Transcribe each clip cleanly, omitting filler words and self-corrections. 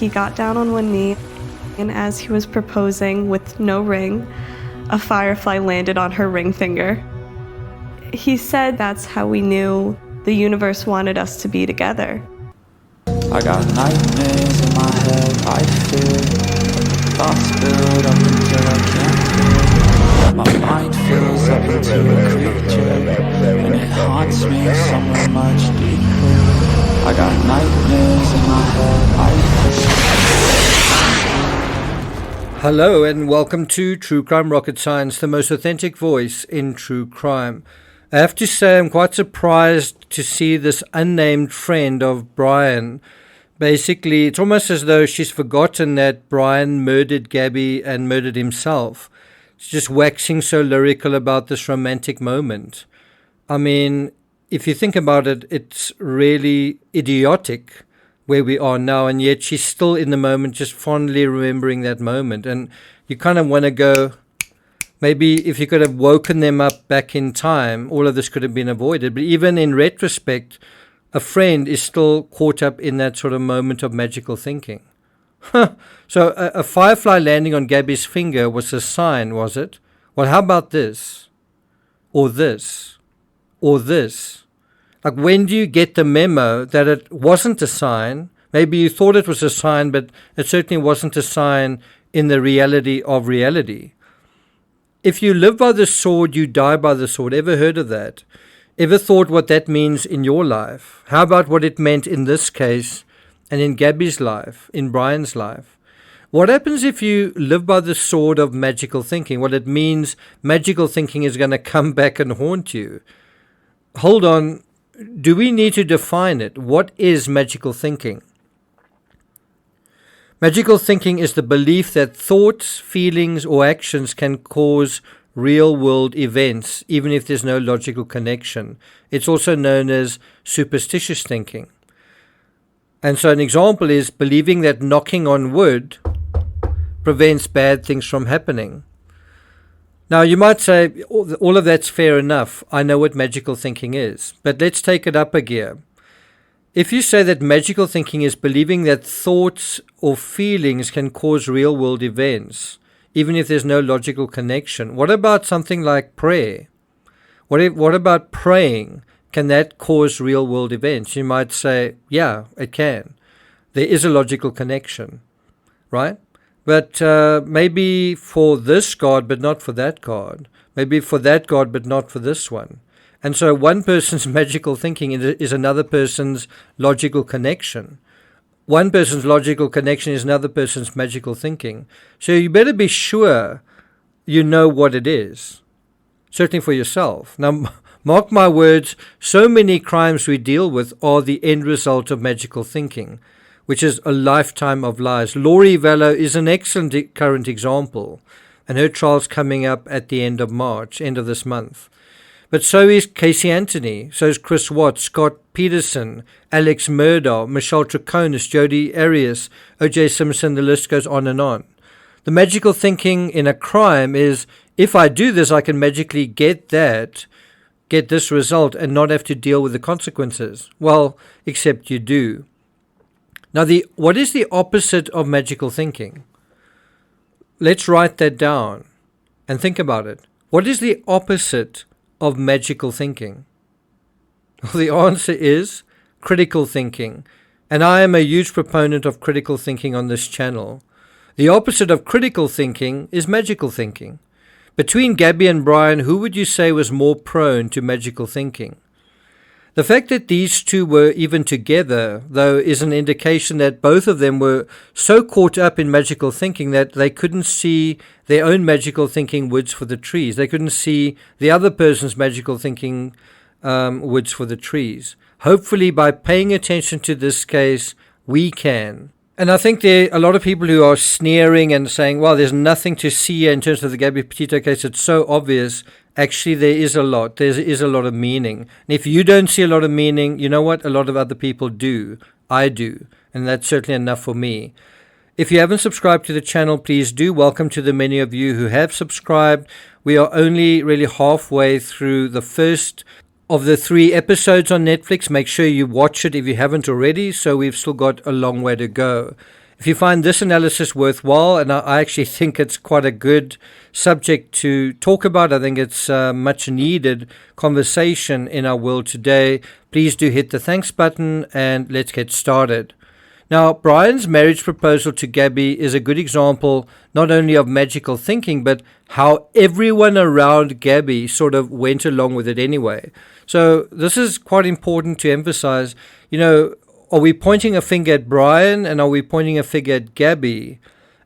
He got down on one knee, and as he was proposing with no ring, a firefly landed on her ring finger. He said that's how we knew the universe wanted us to be together. I got nightmares in my head, I fear. Thoughts build up until I can't feel. My mind fills up into a creature, and it haunts me somewhere much deeper. I got nightmares in my head, I fear. Hello and welcome to True Crime Rocket Science, the most authentic voice in true crime. I have to say I'm quite surprised to see this unnamed friend of Brian. Basically, it's almost as though she's forgotten that Brian murdered Gabby and murdered himself. She's just waxing so lyrical about this romantic moment. I mean, if you think about it, it's really idiotic where we are now, and yet she's still in the moment, just fondly remembering that moment. And you kind of want to go, maybe if you could have woken them up back in time, all of this could have been avoided. But even in retrospect, a friend is still caught up in that sort of moment of magical thinking. So a firefly landing on Gabby's finger was a sign, was it? Well, how about this? Or this? Or this? Like, when do you get the memo that it wasn't a sign? Maybe you thought it was a sign, but it certainly wasn't a sign in the reality of reality. If you live by the sword, you die by the sword. Ever heard of that? Ever thought what that means in your life? How about what it meant in this case and in Gabby's life, in Brian's life? What happens if you live by the sword of magical thinking? Well, it means magical thinking is going to come back and haunt you. Hold on. Do we need to define it? What is magical thinking? Magical thinking is the belief that thoughts, feelings, or actions can cause real-world events, even if there's no logical connection. It's also known as superstitious thinking. And so an example is believing that knocking on wood prevents bad things from happening. Now, you might say, all of that's fair enough. I know what magical thinking is. But let's take it up a gear. If you say that magical thinking is believing that thoughts or feelings can cause real-world events, even if there's no logical connection, what about something like prayer? What about praying? Can that cause real-world events? You might say, yeah, it can. There is a logical connection, right? But maybe for this God, but not for that God. Maybe for that God, but not for this one. And so one person's magical thinking is another person's logical connection. One person's logical connection is another person's magical thinking. So you better be sure you know what it is. Certainly for yourself. Now, mark my words, so many crimes we deal with are the end result of magical thinking, which is a lifetime of lies. Laurie Vallow is an excellent current example, and her trial's coming up at the end of March, end of this month. But so is Casey Anthony, so is Chris Watts, Scott Peterson, Alex Murdaugh, Michelle Troconis, Jodi Arias, O.J. Simpson, the list goes on and on. The magical thinking in a crime is, if I do this, I can magically get this result and not have to deal with the consequences. Well, except you do. Now, what is the opposite of magical thinking? Let's write that down and think about it. What is the opposite of magical thinking? Well, the answer is critical thinking. And I am a huge proponent of critical thinking on this channel. The opposite of critical thinking is magical thinking. Between Gabby and Brian, who would you say was more prone to magical thinking? The fact that these two were even together, though, is an indication that both of them were so caught up in magical thinking that they couldn't see their own magical thinking woods for the trees. They couldn't see the other person's magical thinking woods for the trees. Hopefully, by paying attention to this case, we can. And I think there are a lot of people who are sneering and saying, well, there's nothing to see here in terms of the Gabby Petito case. It's so obvious. Actually, there is a lot. There is a lot of meaning. And if you don't see a lot of meaning, you know what? A lot of other people do. I do. And that's certainly enough for me. If you haven't subscribed to the channel, please do. Welcome to the many of you who have subscribed. We are only really halfway through the first of the 3 episodes on Netflix. Make sure you watch it if you haven't already. So we've still got a long way to go. If you find this analysis worthwhile, and I actually think it's quite a good subject to talk about, I think it's a much needed conversation in our world today, please do hit the thanks button and let's get started. Now, Brian's marriage proposal to Gabby is a good example not only of magical thinking, but how everyone around Gabby sort of went along with it anyway. So this is quite important to emphasize. Are we pointing a finger at Brian and are we pointing a finger at Gabby?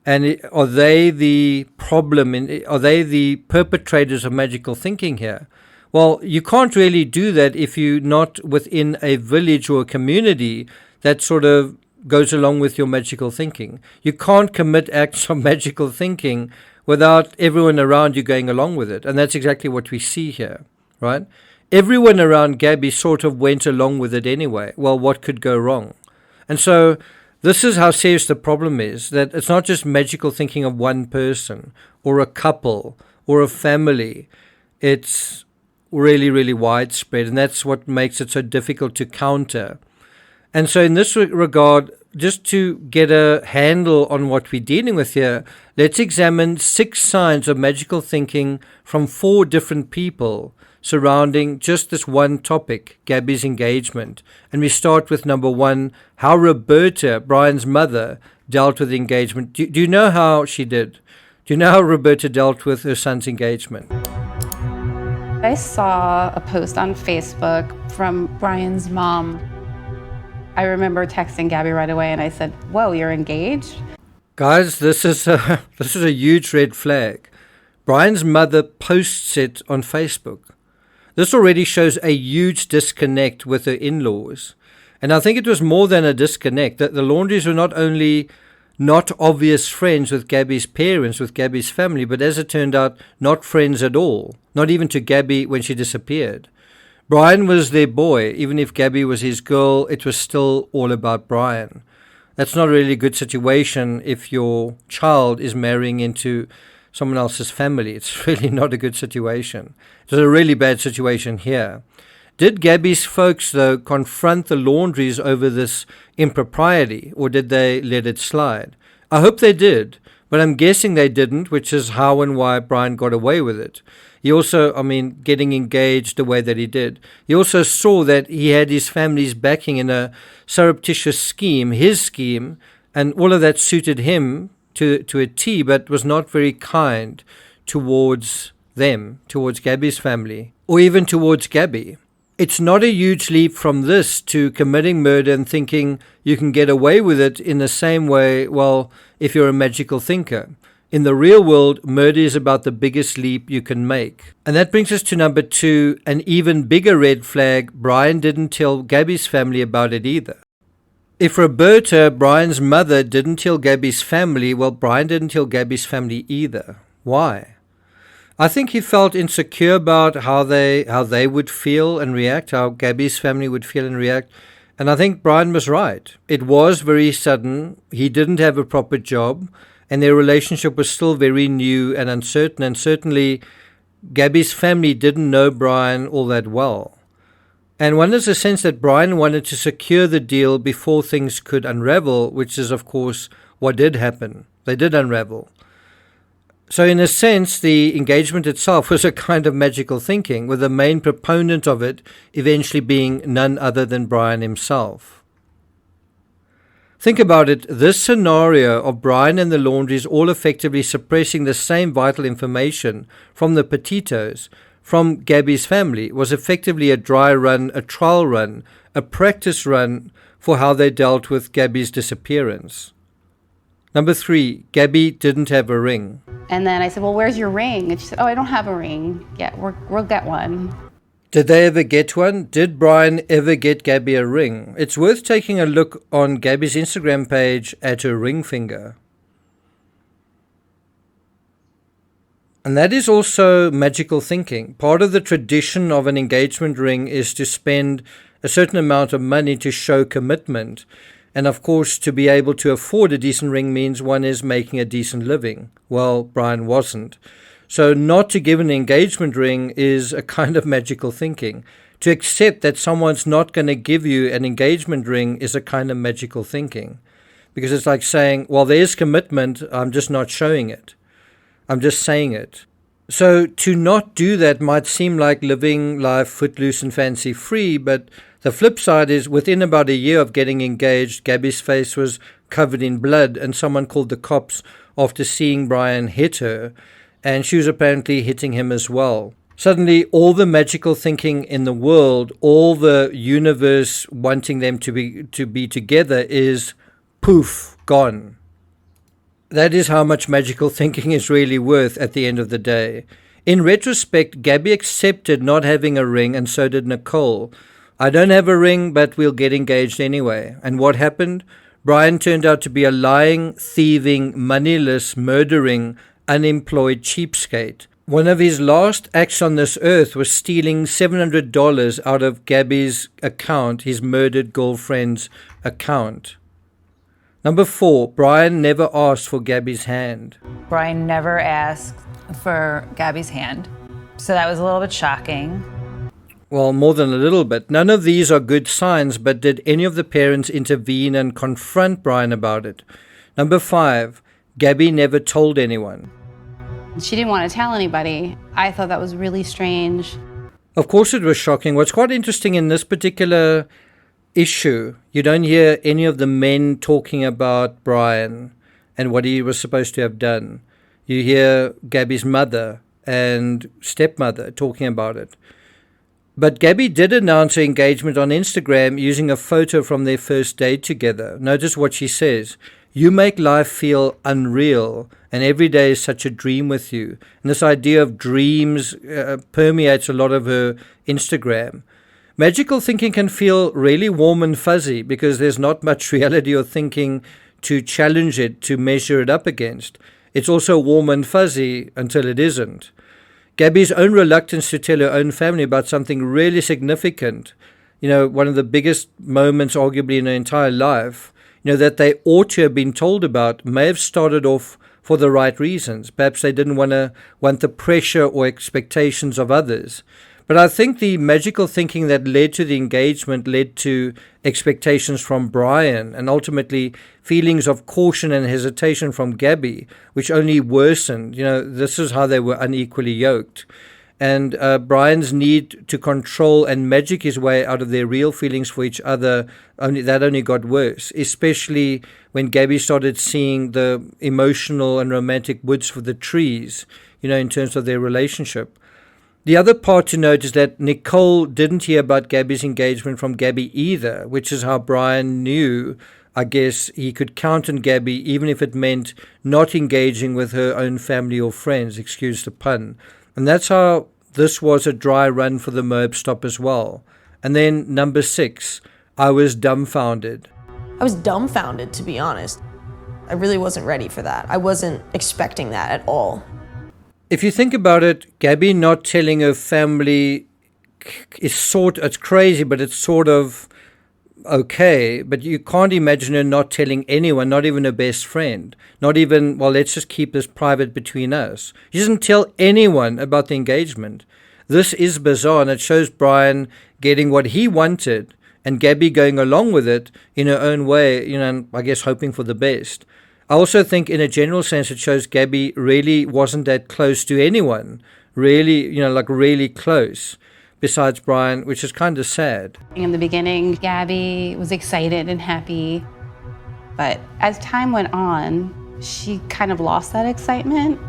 And are they the problem? Are they the perpetrators of magical thinking here? Well, you can't really do that if you're not within a village or a community that sort of goes along with your magical thinking. You can't commit acts of magical thinking without everyone around you going along with it. And that's exactly what we see here, right? Everyone around Gabby sort of went along with it anyway. Well, what could go wrong? And so this is how serious the problem is, that it's not just magical thinking of one person or a couple or a family. It's really, really widespread, and that's what makes it so difficult to counter. And so in this regard, just to get a handle on what we're dealing with here, let's examine 6 signs of magical thinking from 4 different people surrounding just this one topic, Gabby's engagement. And we start with number 1, how Roberta, Brian's mother, dealt with the engagement. Do you know how she did? Do you know how Roberta dealt with her son's engagement? I saw a post on Facebook from Brian's mom. I remember texting Gabby right away and I said, "Whoa, you're engaged?" Guys, this is a huge red flag. Brian's mother posts it on Facebook. This already shows a huge disconnect with her in-laws. And I think it was more than a disconnect, that the Laundries were not only not obvious friends with Gabby's parents, with Gabby's family, but as it turned out, not friends at all, not even to Gabby when she disappeared. Brian was their boy. Even if Gabby was his girl, it was still all about Brian. That's not really a good situation if your child is marrying into someone else's family. It's really not a good situation. It's a really bad situation here. Did Gabby's folks, though, confront the Laundries over this impropriety, or did they let it slide? I hope they did, but I'm guessing they didn't, which is how and why Brian got away with it. He also, getting engaged the way that he did, he also saw that he had his family's backing in a surreptitious scheme, his scheme, and all of that suited him to a T, but was not very kind towards them, towards Gabby's family, or even towards Gabby. It's not a huge leap from this to committing murder and thinking you can get away with it in the same way, well, if you're a magical thinker. In the real world, murder is about the biggest leap you can make. And that brings us to number 2, an even bigger red flag. Brian didn't tell Gabby's family about it either. If Roberta, Brian's mother, didn't tell Gabby's family, well, Brian didn't tell Gabby's family either. Why? I think he felt insecure about how they would feel and react, how Gabby's family would feel and react. And I think Brian was right. It was very sudden. He didn't have a proper job, and their relationship was still very new and uncertain. And certainly, Gabby's family didn't know Brian all that well. And one has a sense that Brian wanted to secure the deal before things could unravel, which is, of course, what did happen. They did unravel. So in a sense, the engagement itself was a kind of magical thinking, with the main proponent of it eventually being none other than Brian himself. Think about it, this scenario of Brian and the Laundries all effectively suppressing the same vital information from the Petitos, from Gabby's family, was effectively a dry run, a trial run, a practice run for how they dealt with Gabby's disappearance. Number 3, Gabby didn't have a ring. And then I said, "Well, where's your ring?" And she said, "Oh, I don't have a ring. Yeah, we'll get one." Did they ever get one? Did Brian ever get Gabby a ring? It's worth taking a look on Gabby's Instagram page at her ring finger. And that is also magical thinking. Part of the tradition of an engagement ring is to spend a certain amount of money to show commitment. And of course, to be able to afford a decent ring means one is making a decent living. Well, Brian wasn't. So not to give an engagement ring is a kind of magical thinking. To accept that someone's not going to give you an engagement ring is a kind of magical thinking. because it's like saying, well, there's commitment, I'm just not showing it. I'm just saying it. So to not do that might seem like living life footloose and fancy free, but the flip side is within about a year of getting engaged, Gabby's face was covered in blood, and someone called the cops after seeing Brian hit her, and she was apparently hitting him as well. Suddenly, all the magical thinking in the world, all the universe wanting them to be together is poof, gone. That is how much magical thinking is really worth at the end of the day. In retrospect, Gabby accepted not having a ring, and so did Nicole. I don't have a ring, but we'll get engaged anyway. And what happened? Brian turned out to be a lying, thieving, moneyless, murdering, unemployed cheapskate. One of his last acts on this earth was stealing $700 out of Gabby's account, his murdered girlfriend's account. Number 4, Brian never asked for Gabby's hand. Brian never asked for Gabby's hand, so that was a little bit shocking. Well, more than a little bit. None of these are good signs, but did any of the parents intervene and confront Brian about it? Number 5, Gabby never told anyone. She didn't want to tell anybody. I thought that was really strange. Of course it was shocking. What's quite interesting in this particular issue, you don't hear any of the men talking about Brian and what he was supposed to have done. You hear Gabby's mother and stepmother talking about it. But Gabby did announce her engagement on Instagram using a photo from their first date together. Notice what she says. You make life feel unreal, and every day is such a dream with you. And this idea of dreams permeates a lot of her Instagram. Magical thinking can feel really warm and fuzzy because there's not much reality or thinking to challenge it, to measure it up against. It's also warm and fuzzy until it isn't. Gabby's own reluctance to tell her own family about something really significant, one of the biggest moments arguably in her entire life, that they ought to have been told about, may have started off for the right reasons. Perhaps they didn't want the pressure or expectations of others. But I think the magical thinking that led to the engagement led to expectations from Brian and ultimately feelings of caution and hesitation from Gabby, which only worsened. This is how they were unequally yoked. And Brian's need to control and magic his way out of their real feelings for each other, only got worse, especially when Gabby started seeing the emotional and romantic woods for the trees, in terms of their relationship. The other part to note is that Nicole didn't hear about Gabby's engagement from Gabby either, which is how Brian knew, I guess, he could count on Gabby even if it meant not engaging with her own family or friends, excuse the pun. And that's how this was a dry run for the Moab stop as well. And then number 6, I was dumbfounded. I was dumbfounded, to be honest. I really wasn't ready for that. I wasn't expecting that at all. If you think about it, Gabby not telling her family it's crazy, but it's sort of okay. But you can't imagine her not telling anyone, not even her best friend. Not even, well, let's just keep this private between us. She doesn't tell anyone about the engagement. This is bizarre, and it shows Brian getting what he wanted and Gabby going along with it in her own way, and I guess hoping for the best. I also think in a general sense it shows Gabby really wasn't that close to anyone, really, really close, besides Brian, which is kind of sad. In the beginning, Gabby was excited and happy, but as time went on, she kind of lost that excitement.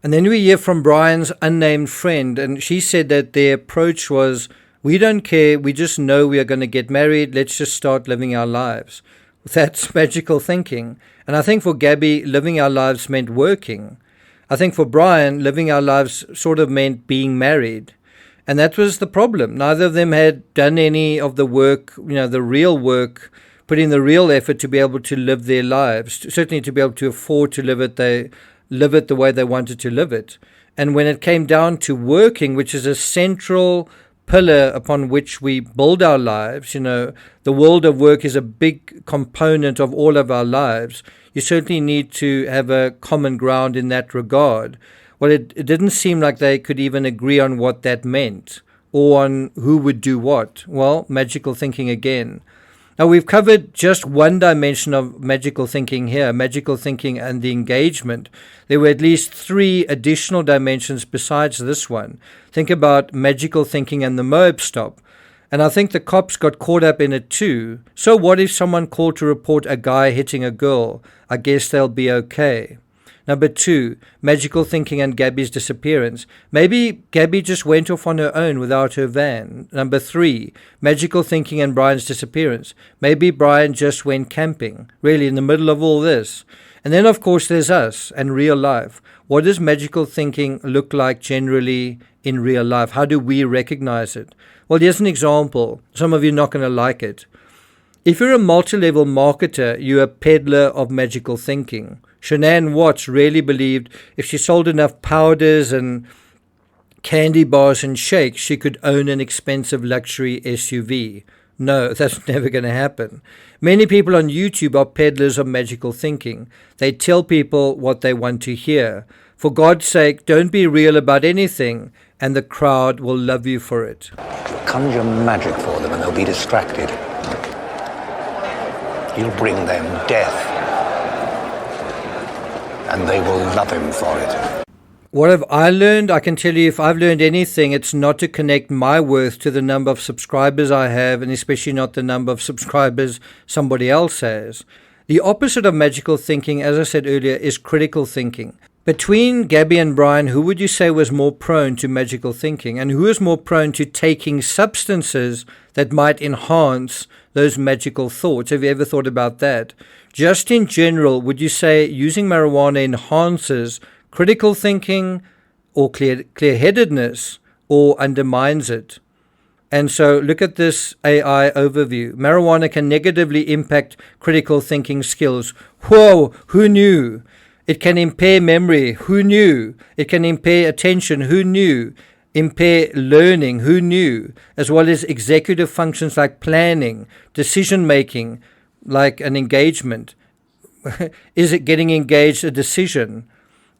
And then we hear from Brian's unnamed friend, and she said that their approach was, we don't care, we just know we are going to get married, let's just start living our lives. That's magical thinking. And I think for Gabby, living our lives meant working. I think for Brian, living our lives sort of meant being married. And that was the problem. Neither of them had done any of the work, the real work, put in the real effort to be able to live their lives, certainly to be able to afford to live it the way they wanted to live it. And when it came down to working, which is a central pillar upon which we build our lives, the world of work is a big component of all of our lives. You certainly need to have a common ground in that regard. Well, it didn't seem like they could even agree on what that meant or on who would do what. Well, magical thinking again. Now, we've covered just one dimension of magical thinking here, magical thinking and the engagement. There were at least 3 additional dimensions besides this one. Think about magical thinking and the Moab stop. And I think the cops got caught up in it too. So what if someone called to report a guy hitting a girl? I guess they'll be okay. Number 2, magical thinking and Gabby's disappearance. Maybe Gabby just went off on her own without her van. Number 3, magical thinking and Brian's disappearance. Maybe Brian just went camping, really in the middle of all this. And then, of course, there's us and real life. What does magical thinking look like generally in real life? How do we recognize it? Well, here's an example. Some of you are not going to like it. If you're a multi-level marketer, you're a peddler of magical thinking. Shan'ann Watts really believed if she sold enough powders and candy bars and shakes, she could own an expensive luxury SUV. No, that's never going to happen. Many people on YouTube are peddlers of magical thinking. They tell people what they want to hear. For God's sake, don't be real about anything, and the crowd will love you for it. Conjure magic for them and they'll be distracted. You'll bring them death, and they will love him for it. What have I learned? I can tell you, if I've learned anything, it's not to connect my worth to the number of subscribers I have, and especially not the number of subscribers somebody else has. The opposite of magical thinking, as I said earlier, is critical thinking. Between Gabby and Brian, who would you say was more prone to magical thinking, and who is more prone to taking substances that might enhance those magical thoughts? Have you ever thought about that? Just in general, would you say using marijuana enhances critical thinking or clear-headedness, or undermines it? And so look at this AI overview. Marijuana can negatively impact critical thinking skills. Whoa, who knew? It can impair memory. Who knew? It can impair attention. Who knew? Impair learning. Who knew? As well as executive functions like planning, decision-making, like an engagement. Is it getting engaged a decision?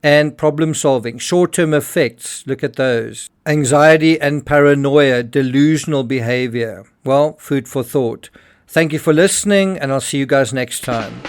And problem solving, short-term effects, look at those. Anxiety and paranoia, delusional behavior. Well, food for thought. Thank you for listening, and I'll see you guys next time.